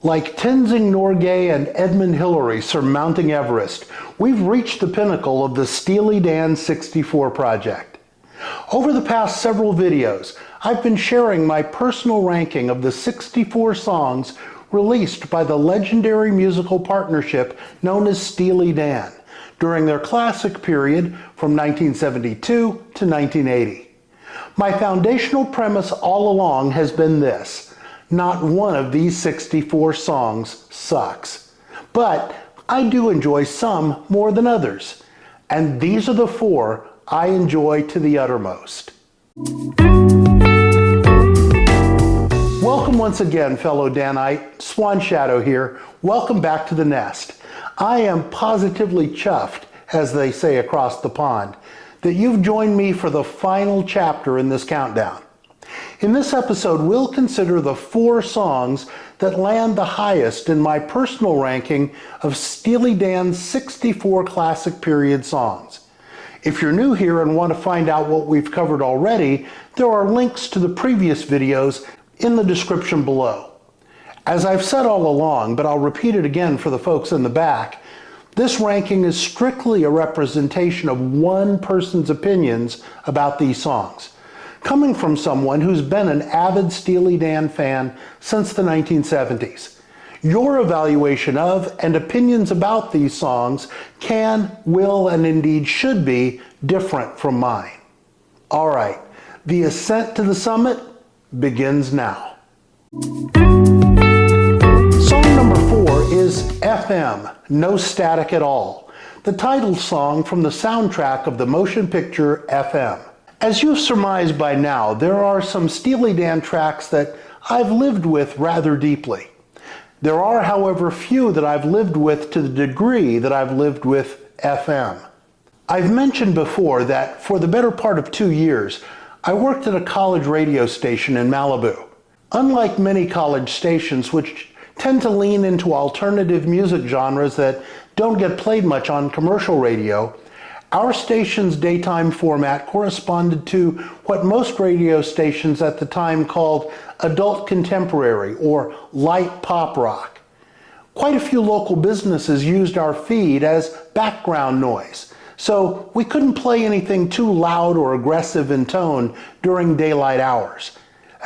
Like Tenzing Norgay and Edmund Hillary surmounting Everest, we've reached the pinnacle of the Steely Dan 64 project. Over the past several videos, I've been sharing my personal ranking of the 64 songs released by the legendary musical partnership known as Steely Dan during their classic period from 1972 to 1980. My foundational premise all along has been this: not one of these 64 songs sucks. But I do enjoy some more than others, and these are the 4 I enjoy to the uttermost. Welcome once again, fellow Danite. Swan Shadow here. Welcome back to the nest. I am positively chuffed, as they say across the pond, that you've joined me for the final chapter in this countdown. In this episode, we'll consider the 4 songs that land the highest in my personal ranking of Steely Dan's 64 classic period songs. If you're new here and want to find out what we've covered already, there are links to the previous videos in the description below. As I've said all along, but I'll repeat it again for the folks in the back, this ranking is strictly a representation of one person's opinions about these songs, coming from someone who's been an avid Steely Dan fan since the 1970s. Your evaluation of and opinions about these songs can, will, and indeed should be different from mine. All right, the ascent to the summit begins now. Song number 4 is FM, No Static at All, the title song from the soundtrack of the motion picture FM. As you've surmised by now, there are some Steely Dan tracks that I've lived with rather deeply. There are, however, few that I've lived with to the degree that I've lived with FM. I've mentioned before that for the better part of 2 years, I worked at a college radio station in Malibu. Unlike many college stations, which tend to lean into alternative music genres that don't get played much on commercial radio, our station's daytime format corresponded to what most radio stations at the time called adult contemporary or light pop rock. Quite a few local businesses used our feed as background noise, so we couldn't play anything too loud or aggressive in tone during daylight hours.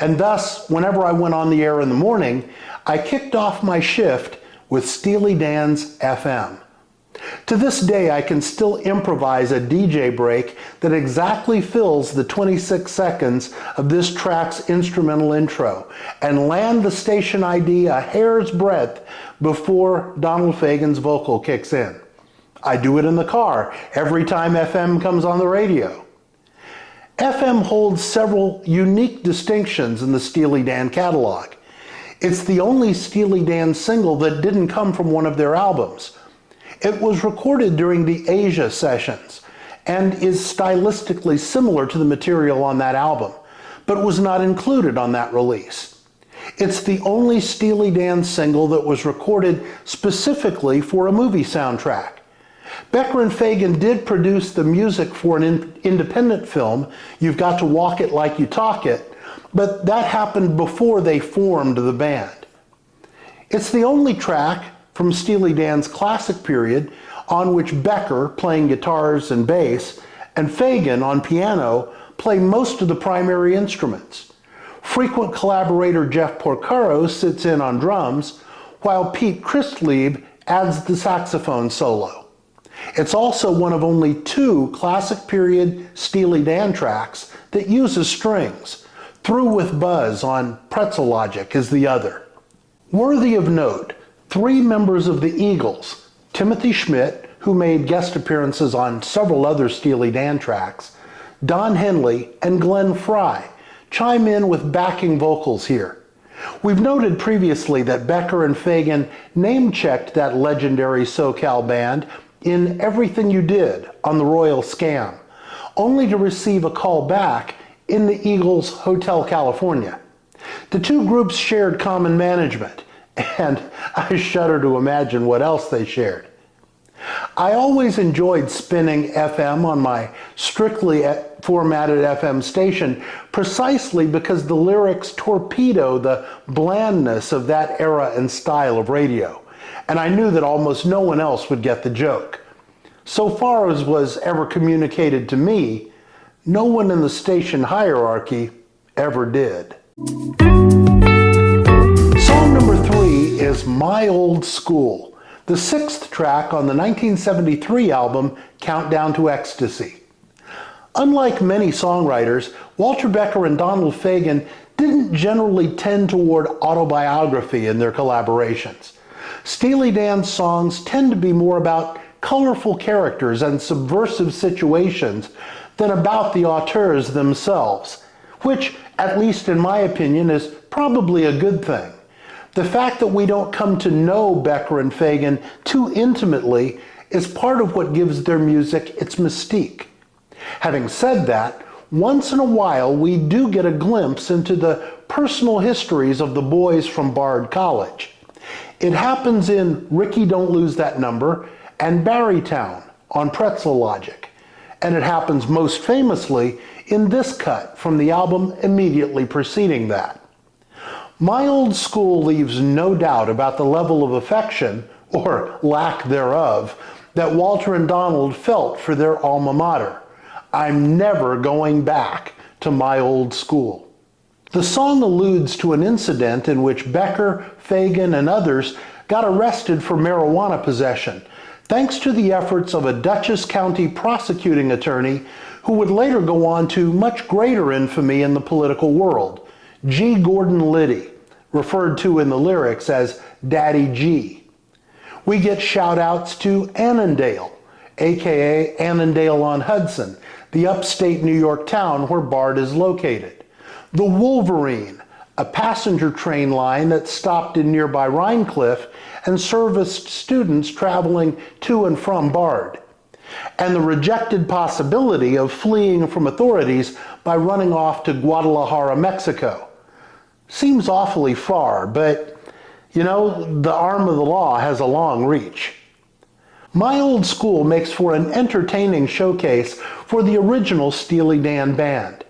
And thus, whenever I went on the air in the morning, I kicked off my shift with Steely Dan's FM. To this day, I can still improvise a DJ break that exactly fills the 26 seconds of this track's instrumental intro and land the station ID a hair's breadth before Donald Fagen's vocal kicks in. I do it in the car every time FM comes on the radio. FM holds several unique distinctions in the Steely Dan catalog. It's the only Steely Dan single that didn't come from one of their albums. It was recorded during the Asia sessions and is stylistically similar to the material on that album, but was not included on that release. It's the only Steely Dan single that was recorded specifically for a movie soundtrack. Becker and Fagen did produce the music for an independent film, You've Got to Walk It Like You Talk It, but that happened before they formed the band. It's the only track from Steely Dan's classic period on which Becker, playing guitars and bass, and Fagen on piano play most of the primary instruments. Frequent collaborator Jeff Porcaro sits in on drums, while Pete Christlieb adds the saxophone solo. It's also one of only 2 classic period Steely Dan tracks that uses strings. Through with Buzz on Pretzel Logic is the other. Worthy of note, 3 members of the Eagles, Timothy Schmidt, who made guest appearances on several other Steely Dan tracks, Don Henley, and Glenn Frey, chime in with backing vocals here. We've noted previously that Becker and Fagen name-checked that legendary SoCal band in Everything You Did on the Royal Scam, only to receive a call back in the Eagles' Hotel California. The 2 groups shared common management, and I shudder to imagine what else they shared. I always enjoyed spinning FM on my strictly formatted FM station precisely because the lyrics torpedo the blandness of that era and style of radio, and I knew that almost no one else would get the joke. So far as was ever communicated to me, no one in the station hierarchy ever did. Song number 3 is My Old School, the 6th track on the 1973 album Countdown to Ecstasy. Unlike many songwriters, Walter Becker and Donald Fagen didn't generally tend toward autobiography in their collaborations. Steely Dan's songs tend to be more about colorful characters and subversive situations than about the auteurs themselves, which, at least in my opinion, is probably a good thing. The fact that we don't come to know Becker and Fagen too intimately is part of what gives their music its mystique. Having said that, once in a while we do get a glimpse into the personal histories of the boys from Bard College. It happens in Ricky Don't Lose That Number and Barrytown on Pretzel Logic, and it happens most famously in this cut from the album immediately preceding that. My Old School leaves no doubt about the level of affection, or lack thereof, that Walter and Donald felt for their alma mater. I'm never going back to my old school. The song alludes to an incident in which Becker, Fagen, and others got arrested for marijuana possession, thanks to the efforts of a Dutchess County prosecuting attorney who would later go on to much greater infamy in the political world, G. Gordon Liddy, referred to in the lyrics as Daddy G. We get shout-outs to Annandale, aka Annandale-on-Hudson, the upstate New York town where Bard is located. The Wolverine, a passenger train line that stopped in nearby Rhinecliff and serviced students traveling to and from Bard. And the rejected possibility of fleeing from authorities by running off to Guadalajara, Mexico. Seems awfully far, but you know, the arm of the law has a long reach. My Old School makes for an entertaining showcase for the original Steely Dan band.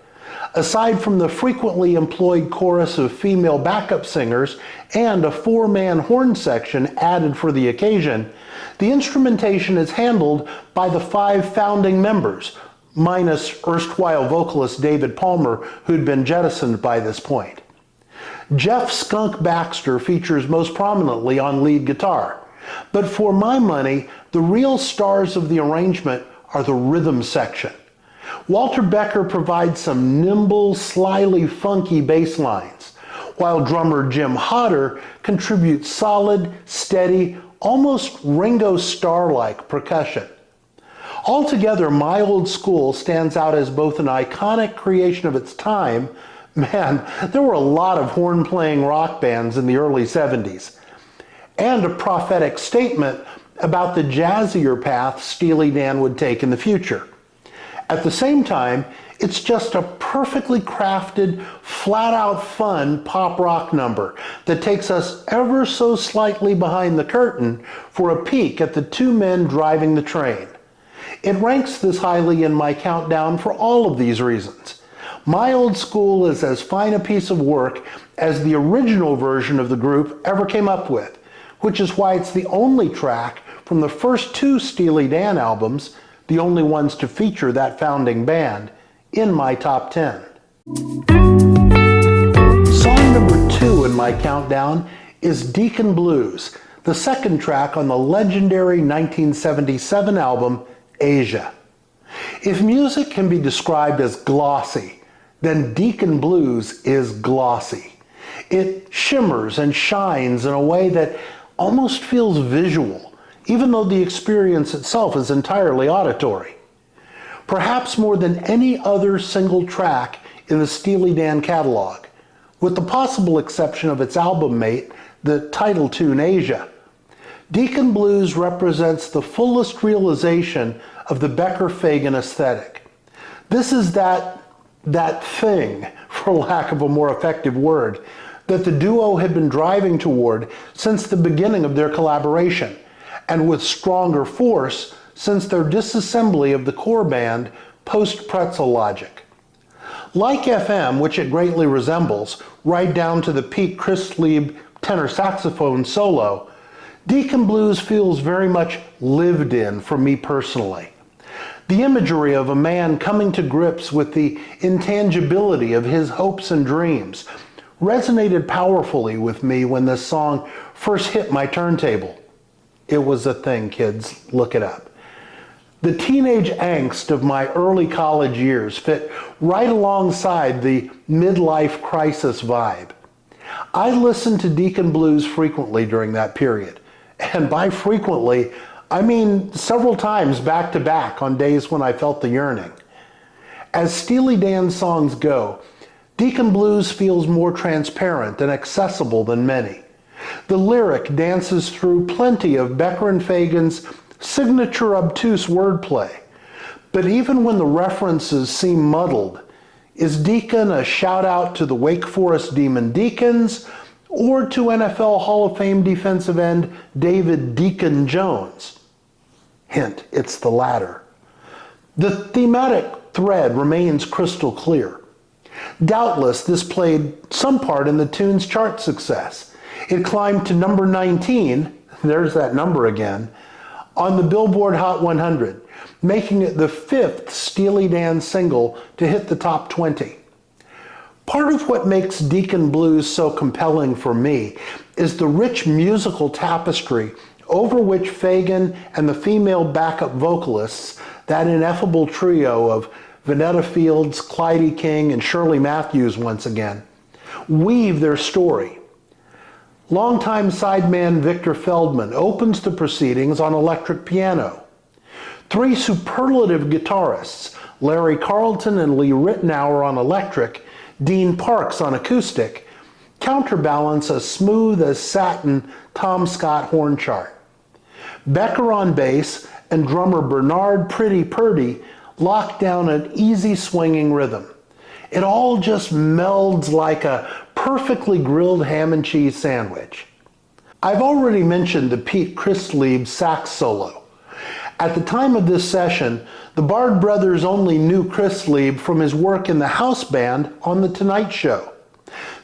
Aside from the frequently employed chorus of female backup singers and a 4-man horn section added for the occasion, the instrumentation is handled by the 5 founding members, minus erstwhile vocalist David Palmer, who'd been jettisoned by this point. Jeff "Skunk" Baxter features most prominently on lead guitar, but for my money, the real stars of the arrangement are the rhythm section. Walter Becker provides some nimble, slyly funky bass lines, while drummer Jim Hodder contributes solid, steady, almost Ringo Starr-like percussion. Altogether, My Old School stands out as both an iconic creation of its time. Man, there were a lot of horn-playing rock bands in the early 70s. And a prophetic statement about the jazzier path Steely Dan would take in the future. At the same time, it's just a perfectly crafted, flat-out fun pop rock number that takes us ever so slightly behind the curtain for a peek at the 2 men driving the train. It ranks this highly in my countdown for all of these reasons. My Old School is as fine a piece of work as the original version of the group ever came up with, which is why it's the only track from the first 2 Steely Dan albums, the only ones to feature that founding band, in my top 10. Song number 2 in my countdown is Deacon Blues, the 2nd track on the legendary 1977 album, Asia. If music can be described as glossy, then Deacon Blues is glossy. It shimmers and shines in a way that almost feels visual, even though the experience itself is entirely auditory. Perhaps more than any other single track in the Steely Dan catalog, with the possible exception of its album mate, the title tune Asia. Deacon Blues represents the fullest realization of the Becker-Fagen aesthetic. This is that thing, for lack of a more effective word, that the duo had been driving toward since the beginning of their collaboration, and with stronger force since their disassembly of the core band post-pretzel logic. Like FM, which it greatly resembles, right down to the Pete Christlieb tenor saxophone solo, Deacon Blues feels very much lived in for me personally. The imagery of a man coming to grips with the intangibility of his hopes and dreams resonated powerfully with me when this song first hit my turntable. It was a thing, kids. Look it up. The teenage angst of my early college years fit right alongside the midlife crisis vibe. I listened to Deacon Blues frequently during that period, and by frequently, I mean several times back to back on days when I felt the yearning. As Steely Dan songs go, Deacon Blues feels more transparent and accessible than many. The lyric dances through plenty of Becker and Fagen's signature obtuse wordplay. But even when the references seem muddled, is Deacon a shout out to the Wake Forest Demon Deacons or to NFL Hall of Fame defensive end David Deacon Jones? Hint, it's the latter. The thematic thread remains crystal clear. Doubtless, this played some part in the tune's chart success. It climbed to number 19, there's that number again, on the Billboard Hot 100, making it the 5th Steely Dan single to hit the top 20. Part of what makes Deacon Blues so compelling for me is the rich musical tapestry over which Fagen and the female backup vocalists, that ineffable trio of Vanetta Fields, Clyde King, and Shirley Matthews once again, weave their story. Longtime sideman Victor Feldman opens the proceedings on electric piano. Three superlative guitarists, Larry Carlton and Lee Ritenour on electric, Dean Parks on acoustic, counterbalance a smooth as satin Tom Scott horn chart. Becker on bass and drummer Bernard Pretty Purdy lock down an easy swinging rhythm. It all just melds like a perfectly grilled ham and cheese sandwich. I've already mentioned the Pete Christlieb sax solo. At the time of this session, the Bard brothers only knew Christlieb from his work in the house band on The Tonight Show.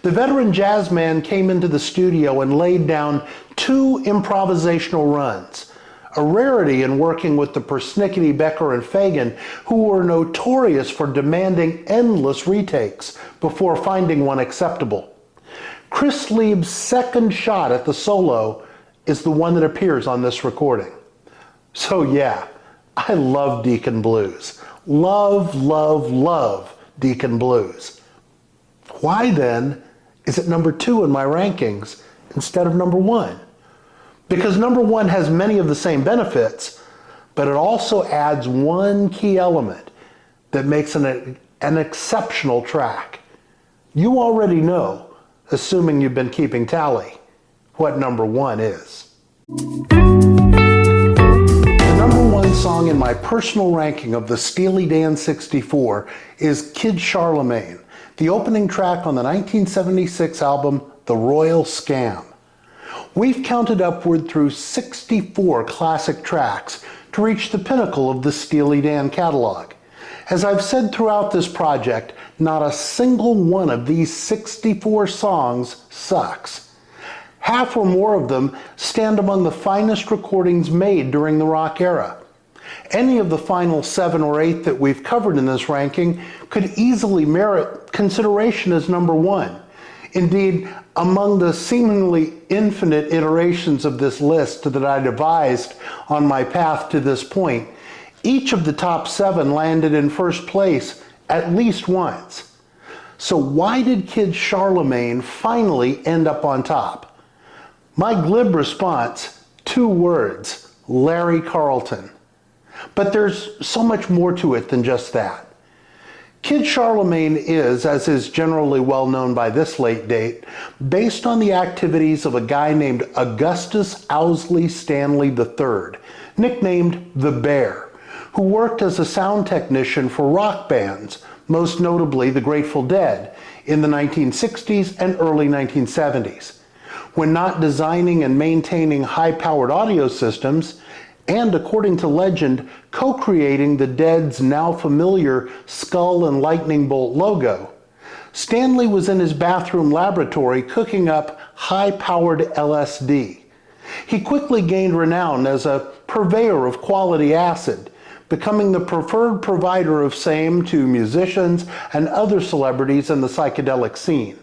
The veteran jazz man came into the studio and laid down 2 improvisational runs, a rarity in working with the persnickety Becker and Fagen, who were notorious for demanding endless retakes before finding one acceptable. Christlieb's second shot at the solo is the one that appears on this recording. So yeah, I love Deacon Blues. Love, love, love Deacon Blues. Why then is it number 2 in my rankings instead of number 1? Because number 1 has many of the same benefits, but it also adds one key element that makes it an exceptional track. You already know, assuming you've been keeping tally, what number 1 is. The number 1 song in my personal ranking of the Steely Dan 64 is Kid Charlemagne, the opening track on the 1976 album The Royal Scam. We've counted upward through 64 classic tracks to reach the pinnacle of the Steely Dan catalog. As I've said throughout this project, not a single one of these 64 songs sucks. Half or more of them stand among the finest recordings made during the rock era. Any of the final 7 or 8 that we've covered in this ranking could easily merit consideration as number 1. Indeed, among the seemingly infinite iterations of this list that I devised on my path to this point, each of the top 7 landed in first place at least once. So why did Kid Charlemagne finally end up on top? My glib response, 2 words: Larry Carlton. But there's so much more to it than just that. Kid Charlemagne is, as is generally well known by this late date, based on the activities of a guy named Augustus Owsley Stanley III, nicknamed the Bear, who worked as a sound technician for rock bands, most notably the Grateful Dead, in the 1960s and early 1970s. when not designing and maintaining high-powered audio systems, and according to legend, co-creating the Dead's now familiar skull and lightning bolt logo, Stanley was in his bathroom laboratory cooking up high-powered LSD. He quickly gained renown as a purveyor of quality acid, becoming the preferred provider of same to musicians and other celebrities in the psychedelic scene.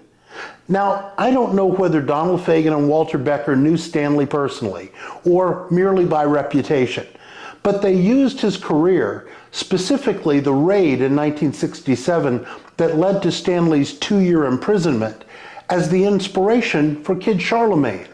Now, I don't know whether Donald Fagen and Walter Becker knew Stanley personally, or merely by reputation, but they used his career, specifically the raid in 1967 that led to Stanley's 2-year imprisonment, as the inspiration for Kid Charlemagne.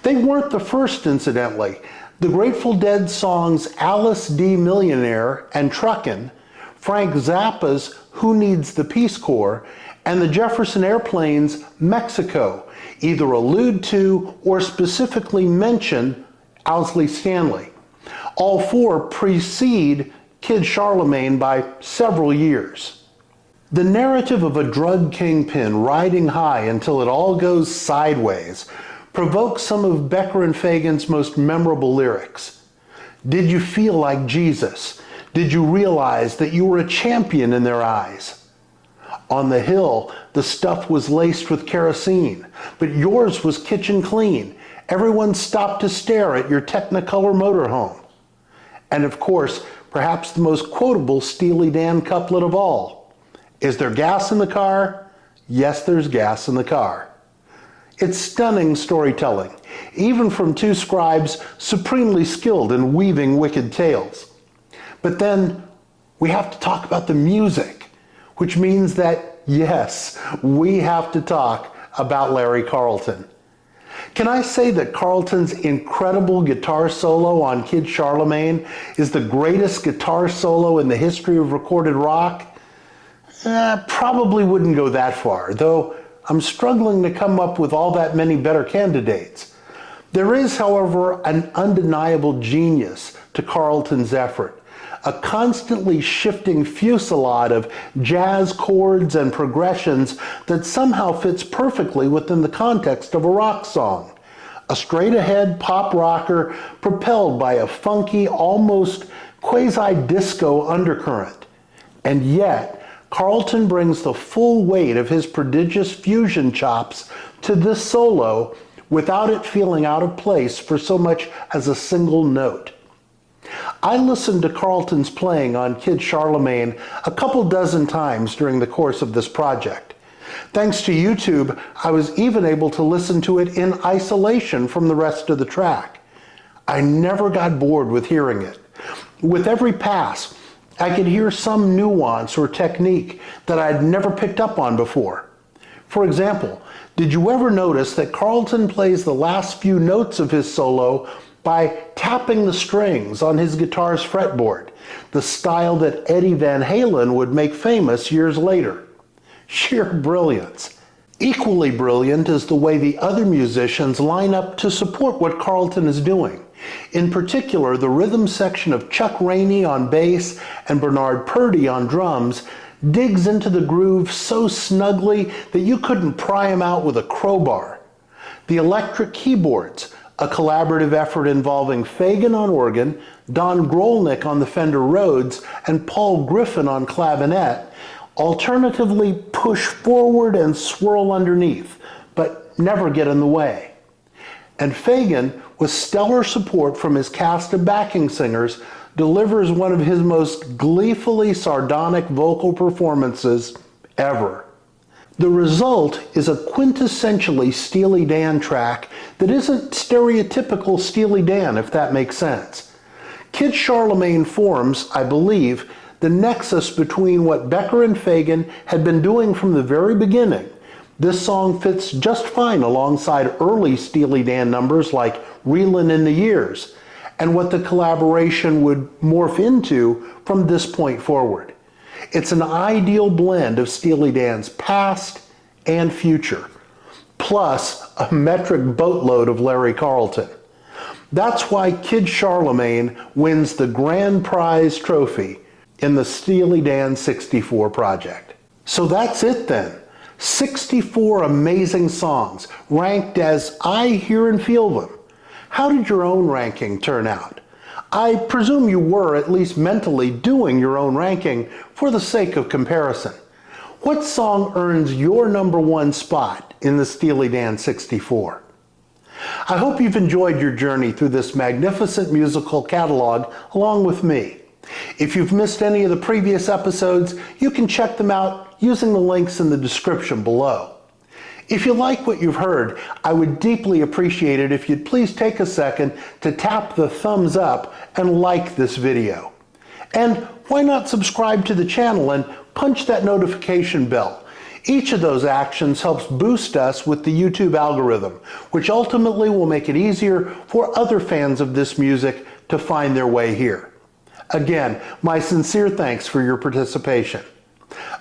They weren't the first, incidentally. The Grateful Dead songs Alice D. Millionaire and Truckin', Frank Zappa's Who Needs the Peace Corps, and the Jefferson Airplane's Mexico either allude to or specifically mention Owsley Stanley. All four precede Kid Charlemagne by several years. The narrative of a drug kingpin riding high until it all goes sideways provokes some of Becker and Fagen's most memorable lyrics. Did you feel like Jesus? Did you realize that you were a champion in their eyes? On the hill, the stuff was laced with kerosene, but yours was kitchen clean. Everyone stopped to stare at your Technicolor motorhome. And of course, perhaps the most quotable Steely Dan couplet of all. Is there gas in the car? Yes, there's gas in the car. It's stunning storytelling, even from two scribes supremely skilled in weaving wicked tales. But then we have to talk about the music, which means that, yes, we have to talk about Larry Carlton. Can I say that Carlton's incredible guitar solo on Kid Charlemagne is the greatest guitar solo in the history of recorded rock? Probably wouldn't go that far, though I'm struggling to come up with all that many better candidates. There is, however, an undeniable genius to Carlton's effort, a constantly shifting fusillade of jazz chords and progressions that somehow fits perfectly within the context of a rock song. A straight-ahead pop rocker propelled by a funky, almost quasi-disco undercurrent. And yet, Carlton brings the full weight of his prodigious fusion chops to this solo without it feeling out of place for so much as a single note. I listened to Carlton's playing on Kid Charlemagne a couple dozen times during the course of this project. Thanks to YouTube, I was even able to listen to it in isolation from the rest of the track. I never got bored with hearing it. With every pass, I could hear some nuance or technique that I'd never picked up on before. For example, did you ever notice that Carlton plays the last few notes of his solo by tapping the strings on his guitar's fretboard, the style that Eddie Van Halen would make famous years later? Sheer brilliance. Equally brilliant is the way the other musicians line up to support what Carlton is doing. In particular, the rhythm section of Chuck Rainey on bass and Bernard Purdie on drums digs into the groove so snugly that you couldn't pry him out with a crowbar. The electric keyboards, a collaborative effort involving Fagen on organ, Don Grolnick on the Fender Rhodes, and Paul Griffin on clavinet, alternatively push forward and swirl underneath, but never get in the way. And Fagen, with stellar support from his cast of backing singers, delivers one of his most gleefully sardonic vocal performances ever. The result is a quintessentially Steely Dan track that isn't stereotypical Steely Dan, if that makes sense. Kid Charlemagne forms, I believe, the nexus between what Becker and Fagen had been doing from the very beginning. This song fits just fine alongside early Steely Dan numbers like Reelin' in the Years, and what the collaboration would morph into from this point forward. It's an ideal blend of Steely Dan's past and future, plus a metric boatload of Larry Carlton. That's why Kid Charlemagne wins the grand prize trophy in the Steely Dan 64 project. So that's it then. 64 amazing songs ranked as I hear and feel them. How did your own ranking turn out? I presume you were at least mentally doing your own ranking for the sake of comparison. What song earns your number one spot in the Steely Dan 64? I hope you've enjoyed your journey through this magnificent musical catalog along with me. If you've missed any of the previous episodes, you can check them out using the links in the description below. If you like what you've heard, I would deeply appreciate it if you'd please take a second to tap the thumbs up and like this video. And why not subscribe to the channel and punch that notification bell? Each of those actions helps boost us with the YouTube algorithm, which ultimately will make it easier for other fans of this music to find their way here. Again, my sincere thanks for your participation.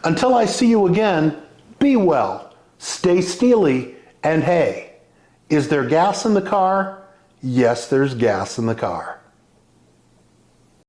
Until I see you again, be well. Stay steely, and hey, is there gas in the car? Yes, there's gas in the car.